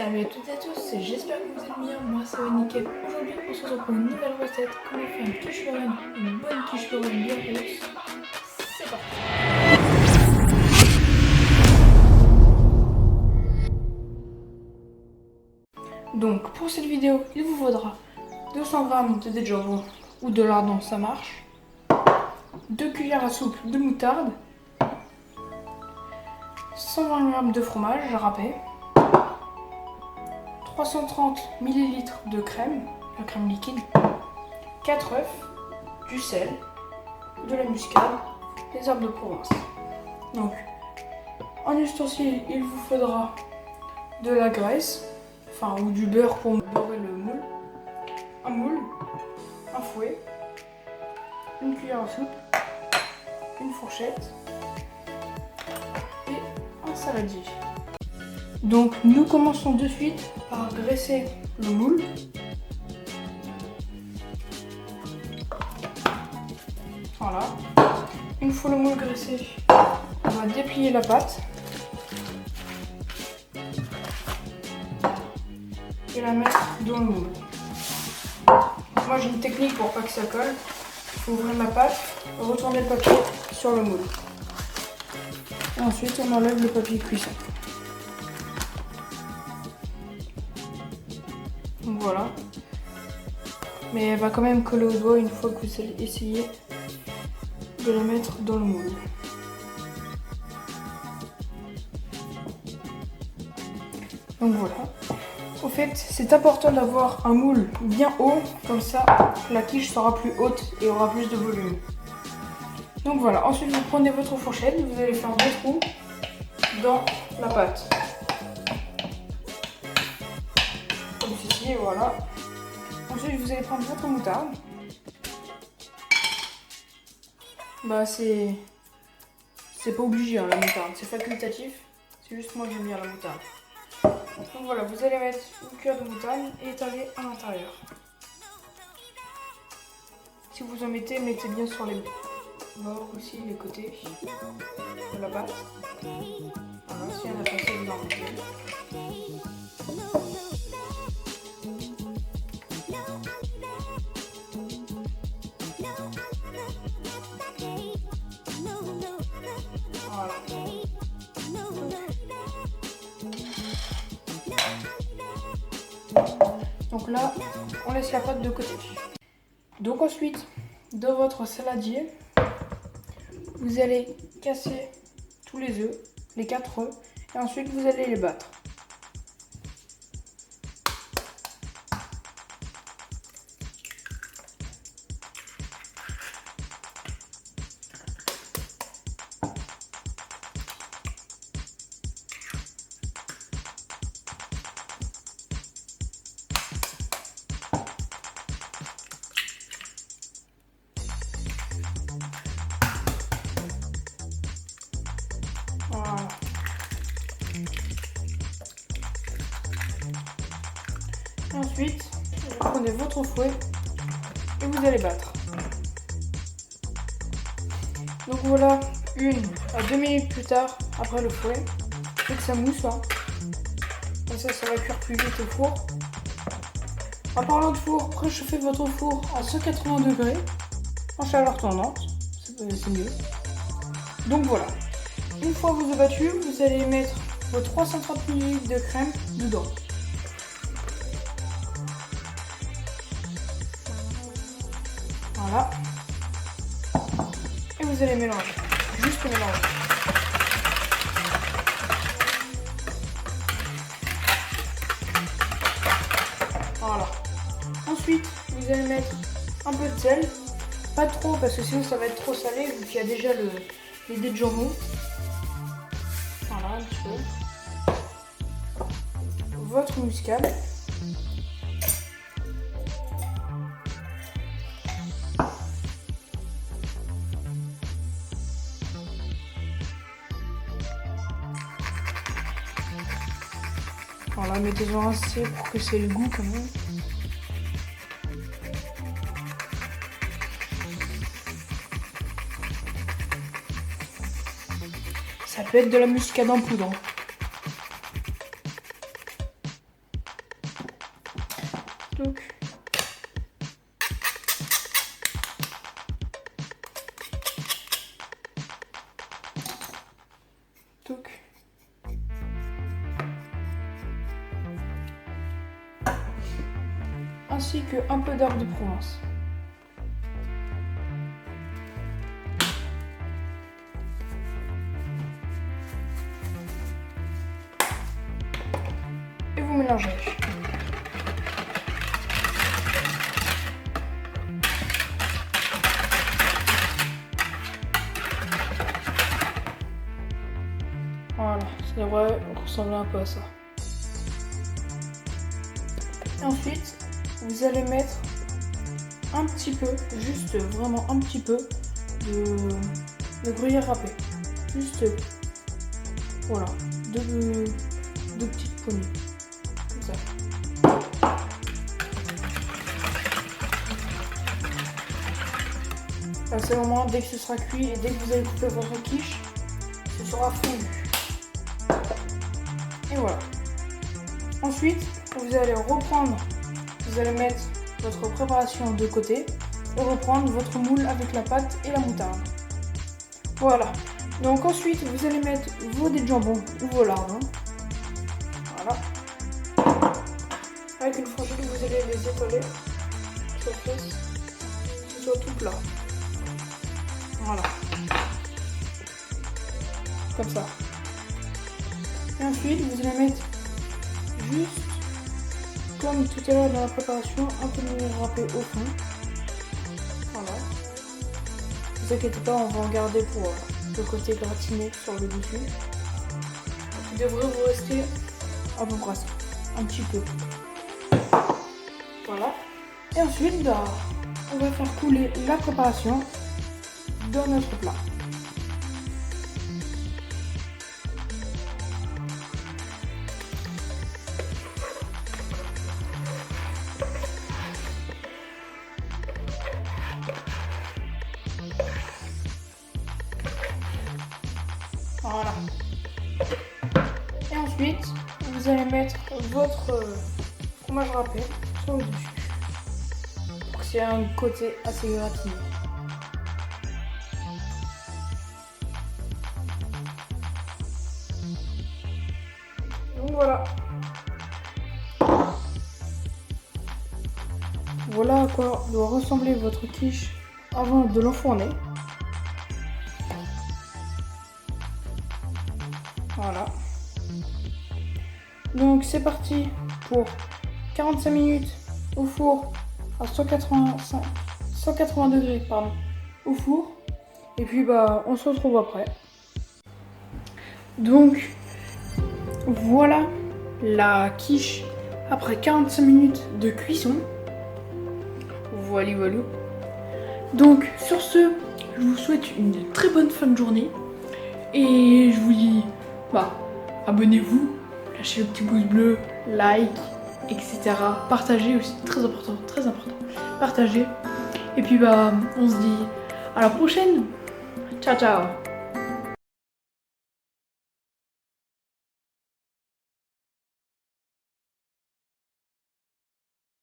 Salut à toutes et à tous, j'espère que vous allez bien, moi ça va nickel. Aujourd'hui on se retrouve pour une nouvelle recette, comment faire une quiche Lorraine, une bonne quiche Lorraine bien rousse. C'est parti. Donc pour cette vidéo, il vous faudra 200 g de jambon ou de lardon, ça marche, 2 cuillères à soupe de moutarde, 120 g de fromage râpé, 330 ml de crème, la crème liquide, 4 œufs, du sel, de la muscade, des herbes de Provence. Donc, en ustensile, il vous faudra de la graisse, ou du beurre pour beurrer le moule, un moule, un fouet, une cuillère à soupe, une fourchette et un saladier. Donc nous commençons de suite par graisser le moule. Voilà. Une fois le moule graissé, on va déplier la pâte et la mettre dans le moule. Moi j'ai une technique pour pas que ça colle. Il faut ouvrir la pâte, retourner le papier sur le moule. Et ensuite on enlève le papier cuisson. Donc voilà, mais elle va quand même coller au doigt une fois que vous allez essayer de la mettre dans le moule. Donc voilà, au fait c'est important d'avoir un moule bien haut, comme ça la quiche sera plus haute et aura plus de volume. Donc voilà, ensuite vous prenez votre fourchette, vous allez faire 2 trous dans la pâte. Comme ceci, voilà. Ensuite, vous allez prendre votre moutarde. C'est pas obligé hein, la moutarde, c'est facultatif. C'est juste moi que j'aime bien la moutarde. Donc voilà, vous allez mettre une cuillère de moutarde et étaler à l'intérieur. Si vous en mettez bien sur les bords aussi, les côtés de la pâte. Voilà, si on a passé dedans. Voilà. Donc là, on laisse la pâte de côté. Donc ensuite, dans votre saladier, vous allez casser tous les œufs, les 4 œufs, et ensuite vous allez les battre. Voilà. Ensuite, vous prenez votre fouet et vous allez battre. Donc voilà, 1 à 2 minutes plus tard, après le fouet, et que ça mousse. Comme ça va cuire plus vite au four. En parlant de four, préchauffez votre four à 180 degrés, en chaleur tendante, c'est mieux. Donc voilà. Une fois vous avez battu, vous allez mettre vos 330 ml de crème dedans. Voilà. Et vous allez mélanger. Juste mélanger. Voilà. Ensuite, vous allez mettre un peu de sel. Pas trop parce que sinon ça va être trop salé vu qu'il y a déjà les dés de jambon. Voilà, un petit peu. Votre muscade. Voilà, mettez-en assez pour que c'est le goût quand même. Ça peut être de la muscade en poudre. Donc. Donc. Ainsi que un peu d'herbe de Provence. Et vous mélangez. Voilà, ça devrait ressembler un peu à ça. Et ensuite, vous allez mettre un petit peu, juste vraiment un petit peu de gruyère râpée. Juste, voilà, deux petites poignées. Comme ça. Là, c'est le moment, dès que ce sera cuit et dès que vous allez couper votre quiche, ce sera fondu. Et voilà. Ensuite, vous allez reprendre, vous allez mettre votre préparation de côté et reprendre votre moule avec la pâte et la moutarde. Voilà. Donc ensuite, vous allez mettre vos dés de jambon ou vos lardons. Voilà. Avec une fourchette, vous allez les étaler sur le face, que ce soit tout plat. Voilà. Comme ça. Et ensuite, vous allez mettre juste, comme tout à l'heure dans la préparation, un peu de gruyère râpée au fond. Voilà. Ne vous inquiétez pas, on va en garder pour le côté gratiné sur le dessus. Il devrait vous rester à peu près ça, un petit peu. Voilà. Et ensuite, on va faire couler la préparation dans notre plat. Voilà. Et ensuite, vous allez mettre votre fromage râpé sur le dessus. Pour que c'est un côté assez gratiné. Donc voilà. Voilà à quoi doit ressembler votre quiche avant de l'enfourner. Voilà. Donc c'est parti pour 45 minutes au four à 180 degrés au four. Et puis on se retrouve après. Donc voilà la quiche après 45 minutes de cuisson. Voilà. Donc sur ce, je vous souhaite une très bonne fin de journée. Et je vous dis, abonnez-vous, lâchez le petit pouce bleu, like, etc. Partagez aussi, très important, partagez. Et puis on se dit à la prochaine. Ciao ciao.